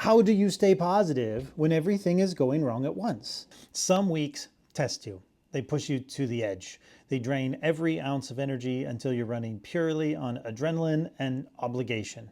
How do you stay positive when everything is going wrong at once? Some weeks test you. They push you to the edge. They drain every ounce of energy until you're running purely on adrenaline and obligation.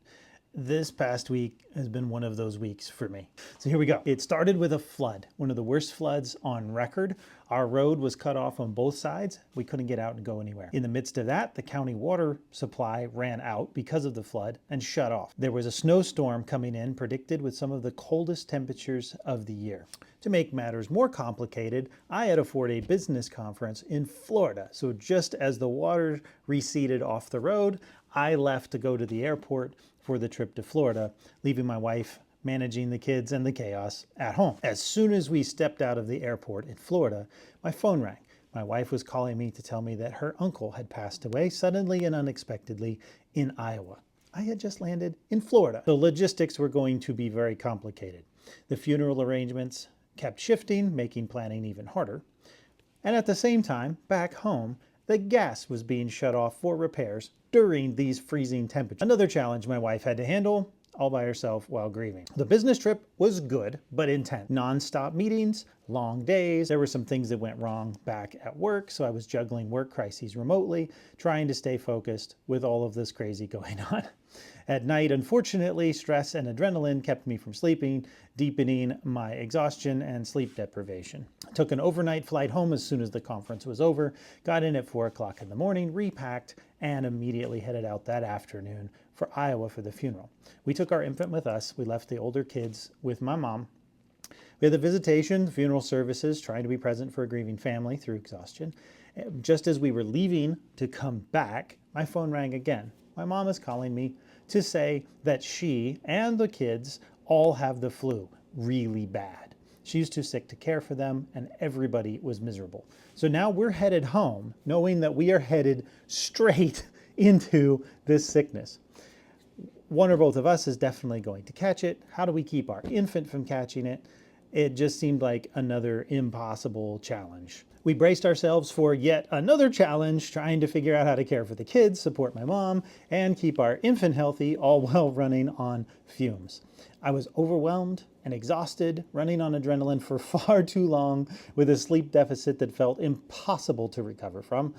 This past week has been one of those weeks for me. So here we go. It started with a flood, one of the worst floods on record. Our road was cut off on both sides. We couldn't get out and go anywhere. In the midst of that, the county water supply ran out because of the flood and shut off. There was a snowstorm coming in predicted with some of the coldest temperatures of the year. To make matters more complicated, I had a 4-day business conference in Florida. So just as the water receded off the road, I left to go to the airport for the trip to Florida, leaving my wife managing the kids and the chaos at home. As soon as we stepped out of the airport in Florida, my phone rang. My wife was calling me to tell me that her uncle had passed away suddenly and unexpectedly in Iowa. I had just landed in Florida. The logistics were going to be very complicated. The funeral arrangements kept shifting, making planning even harder. And at the same time, back home, the gas was being shut off for repairs during these freezing temperatures. Another challenge my wife had to handle all by herself while grieving. The business trip was good, but intense. Non-stop meetings, long days. There were some things that went wrong back at work, so I was juggling work crises remotely, trying to stay focused with all of this crazy going on. At night, unfortunately, stress and adrenaline kept me from sleeping, deepening my exhaustion and sleep deprivation. I took an overnight flight home as soon as the conference was over, got in at 4 o'clock in the morning, repacked, and immediately headed out that afternoon for Iowa for the funeral. We took our infant with us. We left the older kids with my mom. We had the visitation, the funeral services, trying to be present for a grieving family through exhaustion. Just as we were leaving to come back, my phone rang again. My mom is calling me to say that she and the kids all have the flu really bad. She's too sick to care for them, and everybody was miserable. So now we're headed home, knowing that we are headed straight into this sickness. One or both of us is definitely going to catch it. How do we keep our infant from catching it? It just seemed like another impossible challenge. We braced ourselves for yet another challenge, trying to figure out how to care for the kids, support my mom, and keep our infant healthy, all while running on fumes. I was overwhelmed and exhausted, running on adrenaline for far too long with a sleep deficit that felt impossible to recover from.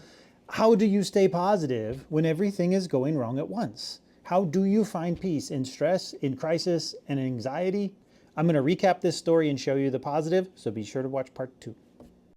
How do you stay positive when everything is going wrong at once? How do you find peace in stress, in crisis, and anxiety? I'm going to recap this story and show you the positive, so be sure to watch part 2.